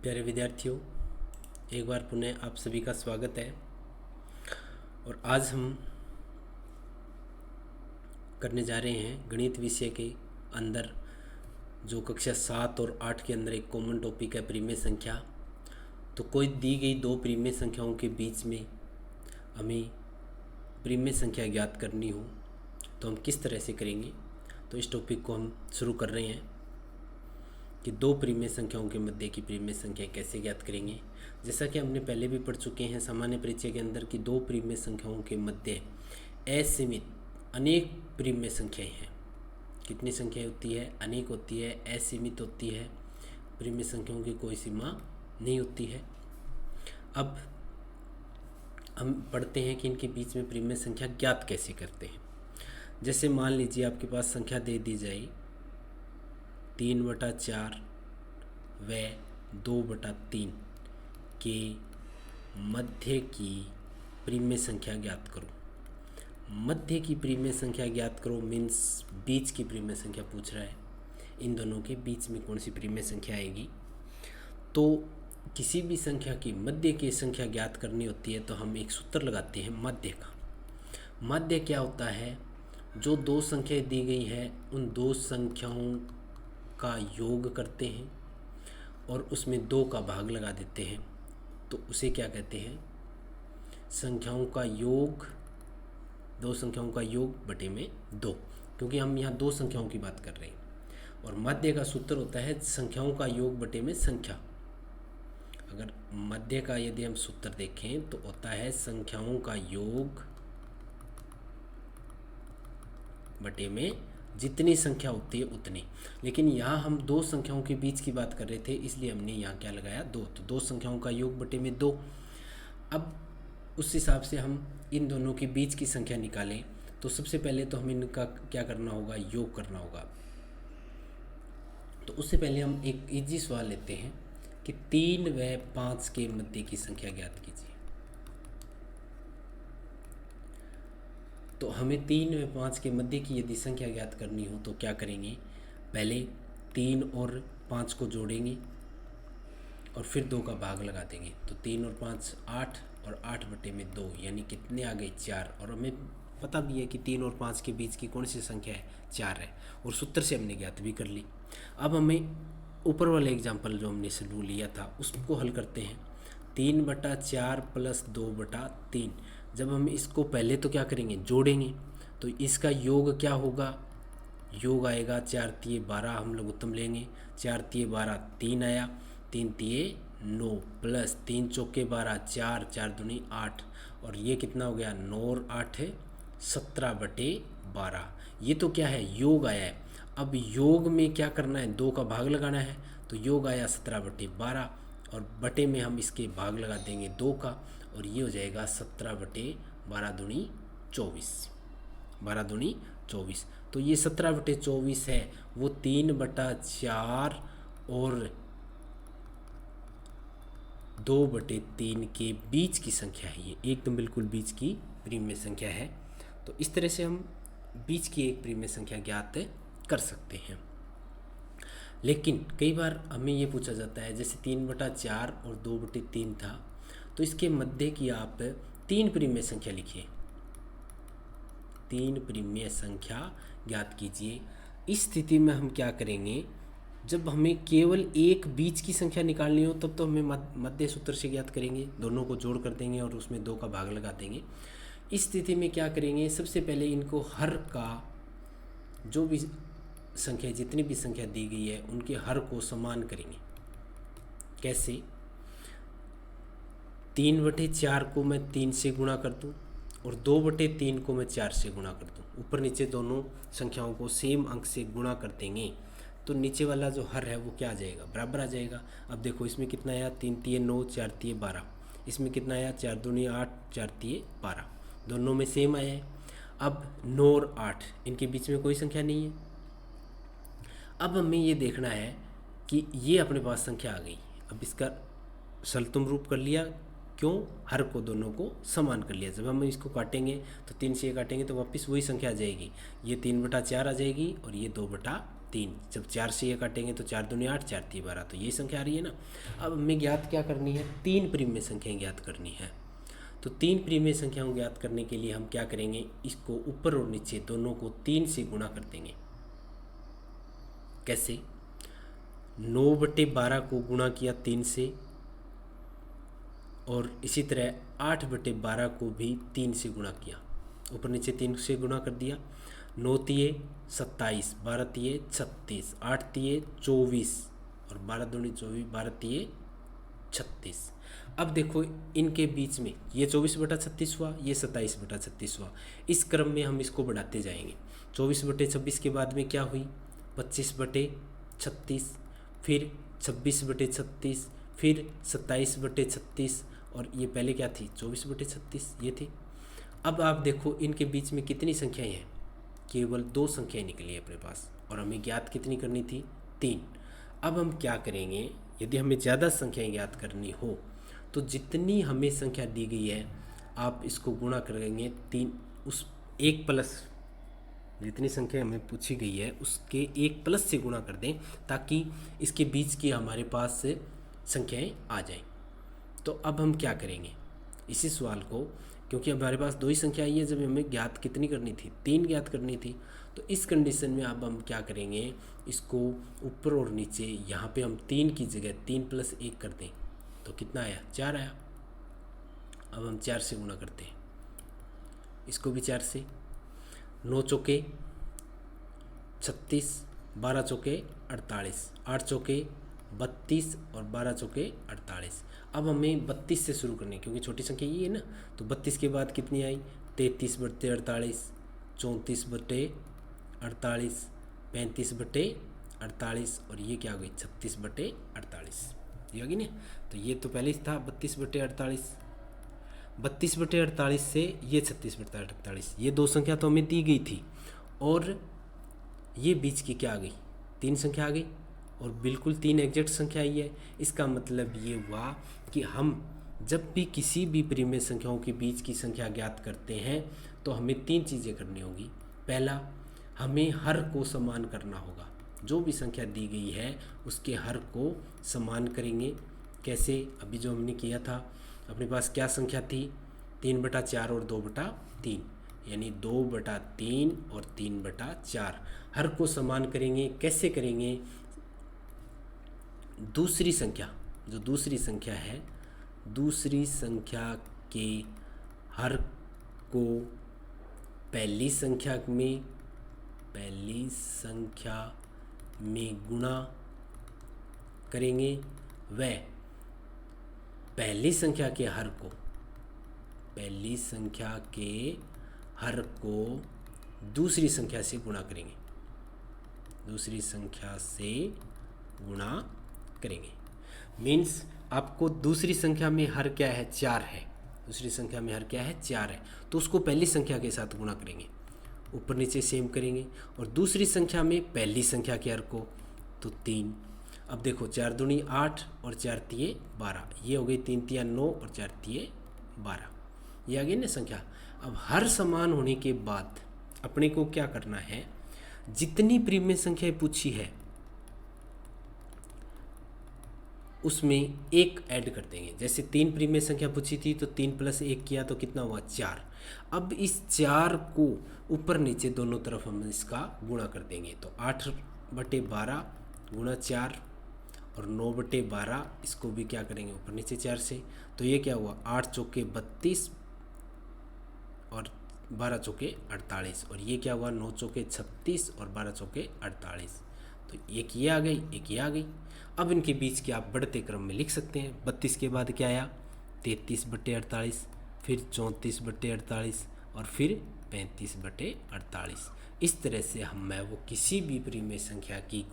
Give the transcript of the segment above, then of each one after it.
प्यारे विद्यार्थियों, एक बार पुनः आप सभी का स्वागत है। और आज हम करने जा रहे हैं गणित विषय के अंदर जो कक्षा 7 और 8 के अंदर एक कॉमन टॉपिक है परिमेय संख्या। तो कोई दी गई दो परिमेय संख्याओं के बीच में हमें परिमेय संख्या ज्ञात करनी हो तो हम किस तरह से करेंगे। तो इस टॉपिक को हम शुरू कर रहे हैं कि दो परिमेय संख्याओं के मध्य की परिमेय संख्या कैसे ज्ञात करेंगे। जैसा कि हमने पहले भी पढ़ चुके हैं सामान्य परिचय के अंदर कि दो परिमेय संख्याओं के मध्य असीमित अनेक परिमेय संख्याएं हैं। कितनी संख्या होती है? अनेक होती है, असीमित होती है। परिमेय संख्याओं की कोई सीमा नहीं होती है। अब हम पढ़ते हैं कि इनके बीच में परिमेय संख्या ज्ञात कैसे करते हैं। जैसे मान लीजिए आपके पास संख्या दे दी जाए 3/4 व 2/3 के मध्य की परिमेय संख्या ज्ञात करो। मध्य की परिमेय संख्या ज्ञात करो मीन्स बीच की परिमेय संख्या पूछ रहा है। इन दोनों के बीच में कौन सी परिमेय संख्या आएगी। तो किसी भी संख्या की मध्य की संख्या ज्ञात करनी होती है तो हम एक सूत्र लगाते हैं मध्य का। मध्य क्या होता है? जो दो संख्याएं दी गई है उन दो संख्याओं का योग करते हैं और उसमें 2 का भाग लगा देते हैं तो उसे क्या कहते हैं? संख्याओं का योग, दो संख्याओं का योग बटे में 2, क्योंकि हम यहाँ दो संख्याओं की बात कर रहे हैं। और मध्य का सूत्र होता है संख्याओं का योग बटे में संख्या। अगर मध्य का यदि हम सूत्र देखें तो होता है संख्याओं का योग बटे में जितनी संख्या होती है उतनी। लेकिन यहाँ हम दो संख्याओं के बीच की बात कर रहे थे इसलिए हमने यहाँ क्या लगाया 2। तो दो संख्याओं का योग बटे में 2। अब उस हिसाब से हम इन दोनों के बीच की संख्या निकालें तो सबसे पहले तो हमें इनका क्या करना होगा? योग करना होगा। तो उससे पहले हम एक इजी सवाल लेते हैं कि 3 व 5 के मध्य की संख्या ज्ञात कीजिए। तो हमें 3 व 5 के मध्य की यदि संख्या ज्ञात करनी हो तो क्या करेंगे? पहले 3 और 5 को जोड़ेंगे और फिर 2 का भाग लगा देंगे। तो 3 और 5 8 और 8 बटे में 2 यानी कितने आ गए? 4। और हमें पता भी है कि 3 और 5 के बीच की कौन सी संख्या है? 4 है। और सूत्र से हमने ज्ञात भी कर ली। अब हमें ऊपर वाले एग्जाम्पल जो हमने शेड्यूल लिया था उसको हल करते हैं। 3/4 प्लस 2/3। जब हम इसको पहले तो क्या करेंगे? जोड़ेंगे। तो इसका योग क्या होगा? योग आएगा 4 तिये 12, हम लोग उत्तम लेंगे। 4 तिये 12 3 आया, 3 तिये 9 प्लस 3 चौके 12 4, 4 दूनी 8 और ये कितना हो गया? 9 और 8 है 17/12। ये तो क्या है? योग आया है। अब योग में क्या करना है? 2 का भाग लगाना है। तो योग आया 17/12 और बटे में हम इसके भाग लगा देंगे 2 का और ये हो जाएगा 17/12 दूनी 24। 12 दूनी 24। तो ये 17/24 है वो 3/4 और 2/3 के बीच की संख्या है। ये एकदम बिल्कुल बीच की परिमेय संख्या है। तो इस तरह से हम बीच की एक परिमेय संख्या ज्ञात कर सकते हैं। लेकिन कई बार हमें ये पूछा जाता है जैसे 3/4 और 2/3 था तो इसके मध्य की आप 3 परिमेय संख्या लिखिए। 3 परिमेय संख्या ज्ञात कीजिए। इस स्थिति में हम क्या करेंगे? जब हमें केवल एक बीच की संख्या निकालनी हो तब तो हमें मध्य सूत्र से ज्ञात करेंगे। दोनों को जोड़ कर देंगे और उसमें 2 का भाग लगा देंगे। इस स्थिति में क्या करेंगे? सबसे पहले इनको हर का जो भी संख्या जितनी भी संख्या दी गई है उनके हर को समान करेंगे। कैसे? 3/4 को मैं 3 से गुणा कर दूं और 2/3 को मैं 4 से गुणा कर दूं। ऊपर नीचे दोनों संख्याओं को सेम अंक से गुणा कर देंगे तो नीचे वाला जो हर है वो क्या आ जाएगा? बराबर आ जाएगा। अब देखो इसमें कितना आया? 3 तिये 9 4 तिये 12। इसमें कितना आया? 4 दूनी 8 4 तिये 12। दोनों में सेम आया है। अब 9 और 8 इनके बीच में कोई संख्या नहीं है। अब हमें ये देखना है कि ये अपने पास संख्या आ गई। अब इसका सलतुम रूप कर लिया। क्यों? हर को दोनों को समान कर लिया। जब हम इसको काटेंगे तो 3 से ये काटेंगे तो वापस वही संख्या आ जाएगी। ये 3/4 आ जाएगी और ये 2/3 3। जब 4 से ये काटेंगे तो 4 दूनी 8, 4 3 12, तो ये संख्या आ रही है ना। अब हमें ज्ञात क्या करनी है, 3 प्रीमिय संख्याएं ज्ञात करनी है। तो 3 प्रीमिय संख्याओं ज्ञात करने के लिए हम क्या करेंगे, इसको ऊपर और नीचे दोनों को 3 से गुणा कर देंगे। कैसे, 9/12 को गुणा किया 3 से, और इसी तरह 8/12 को भी 3 से गुणा किया, ऊपर नीचे 3 से गुणा कर दिया। 9 तिये 27, 12 तिये 36, 8 तिये 24 और 12 दूनी 24, 12 तिये 36। अब देखो इनके बीच में ये 24/36 हुआ, ये 27/36 हुआ। इस क्रम में हम इसको बढ़ाते जाएंगे। 24/26 के बाद में क्या हुई, 25/36, फिर 26/36, फिर 27/36, और ये पहले क्या थी, 24/36 ये थी। अब आप देखो इनके बीच में कितनी संख्याएं हैं, केवल 2 संख्याएं निकली है अपने पास, और हमें ज्ञात कितनी करनी थी, 3। अब हम क्या करेंगे, यदि हमें ज़्यादा संख्याएं ज्ञात करनी हो तो जितनी हमें संख्या दी गई है आप इसको गुणा करेंगे 3, उस 1 प्लस, जितनी संख्या हमें पूछी गई है उसके 1 प्लस से गुणा कर दें, ताकि इसके बीच की हमारे पास संख्याएं आ जाएं। तो अब हम क्या करेंगे इसी सवाल को, क्योंकि हमारे पास 2 ही संख्या आई है, जब हमें ज्ञात कितनी करनी थी, 3 ज्ञात करनी थी। तो इस कंडीशन में अब हम क्या करेंगे, इसको ऊपर और नीचे यहाँ पे हम 3 की जगह 3 + 1 कर दें, तो कितना आया, 4 आया। अब हम 4 से गुणा करते हैं, इसको भी 4 से। 9 चौके 36, 12 चौके 48, 8 चौके 32 और 12 चौके 48। अब हमें 32 से शुरू करनी है, क्योंकि छोटी संख्या ये है ना। तो 32 के बाद कितनी आई, 33/48, 34/48, 35/48, और ये क्या हो गई, 36/48, ये होगी ना। तो ये तो पहले ही था 32/48, 32/48 से ये 36/48, ये 2 संख्या तो हमें दी गई थी, और ये बीच की क्या आ गई, 3 संख्या आ गई, और बिल्कुल 3 एग्जैक्ट संख्या आई है। इसका मतलब ये हुआ कि हम जब भी किसी भी प्रीमिय संख्याओं के बीच की संख्या ज्ञात करते हैं तो हमें 3 चीज़ें करनी होगी। पहला, हमें हर को समान करना होगा, जो भी संख्या दी गई है उसके हर को समान करेंगे। कैसे, अभी जो हमने किया था, अपने पास क्या संख्या थी, 3/4 और 2/3, यानी 2/3 और 3/4, हर को समान करेंगे। कैसे करेंगे, दूसरी संख्या, जो दूसरी संख्या है, दूसरी संख्या के हर को पहली संख्या में गुणा करेंगे, व पहली संख्या के हर को दूसरी संख्या से गुणा करेंगे, मीन्स आपको दूसरी संख्या में हर क्या है, 4 है, तो उसको पहली संख्या के साथ गुणा करेंगे, ऊपर नीचे सेम करेंगे। और दूसरी संख्या में पहली संख्या के हर को, तो 3। अब देखो 4 दूनी 8 और 4 तिये 12, ये हो गई 3 तिया 9 और 4 तिये 12, ये आ गई ना संख्या। अब हर समान होने के बाद अपने को क्या करना है, जितनी प्रीमिय संख्या पूछी है उसमें 1 ऐड कर देंगे। जैसे 3 प्रीमिय संख्या पूछी थी तो 3 + 1 किया तो कितना हुआ, 4। अब इस 4 को ऊपर नीचे दोनों तरफ हम इसका गुणा कर देंगे, तो 8/12 गुणा 4 और 9/12, इसको भी क्या करेंगे, ऊपर नीचे 4 से। तो ये क्या हुआ, 8 चौके 32 और 12 चौके 48, और ये क्या हुआ, 9 चौके 36 और 12 चौके 48। तो एक ये आ गई, एक ये आ गई। अब इनके बीच के आप बढ़ते क्रम में लिख सकते हैं। 32 के बाद क्या आया, 33/48, फिर 34/48 और फिर 35/48। इस तरह से हम वो किसी भी प्रीमिय संख्या की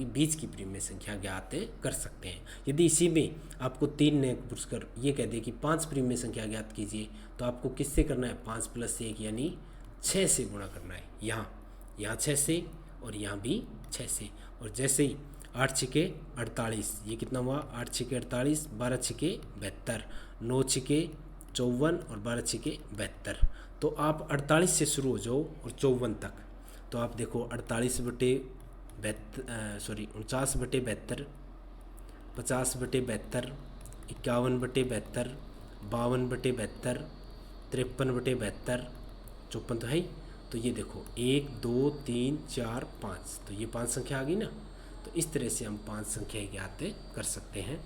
बीच की प्रीमिय संख्या ज्ञात कर सकते हैं। यदि इसी में आपको 3 ने पूछकर ये कह दे कि 5 प्रीमिय संख्या ज्ञात कीजिए, तो आपको किससे करना है, 5 + 1 यानी 6 से गुणा करना है। यहाँ 6 से और यहाँ भी 6 से। और जैसे ही 8 छिके 48, ये कितना हुआ, 8 छिके 48, 12 छिके 72, 9 छिके 54 और 12 छिके 72। तो आप 48 से शुरू हो जाओ और 54 तक, तो आप देखो 49/72, 50/72, 51/72, 52/72, 53/72, 54 तो है ही। तो ये देखो 1 2 3 4 5, तो ये 5 संख्या आ गई ना। तो इस तरह से हम 5 संख्याएँ ज्ञात कर सकते हैं,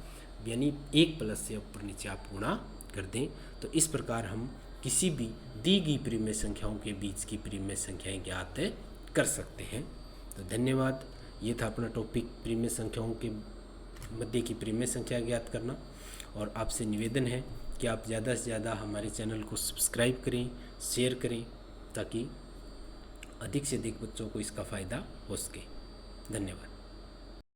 यानी एक प्लस से ऊपर नीचे आप गुणा कर दें। तो इस प्रकार हम किसी भी दी गई परिमेय संख्याओं के बीच की परिमेय संख्याएँ ज्ञात कर सकते हैं। तो धन्यवाद। ये था अपना टॉपिक, परिमेय संख्याओं के मध्य की परिमेय संख्या ज्ञात करना। और आपसे निवेदन है कि आप ज़्यादा से ज़्यादा हमारे चैनल को सब्सक्राइब करें, शेयर करें, ताकि अधिक से अधिक बच्चों को इसका फ़ायदा हो सके। धन्यवाद।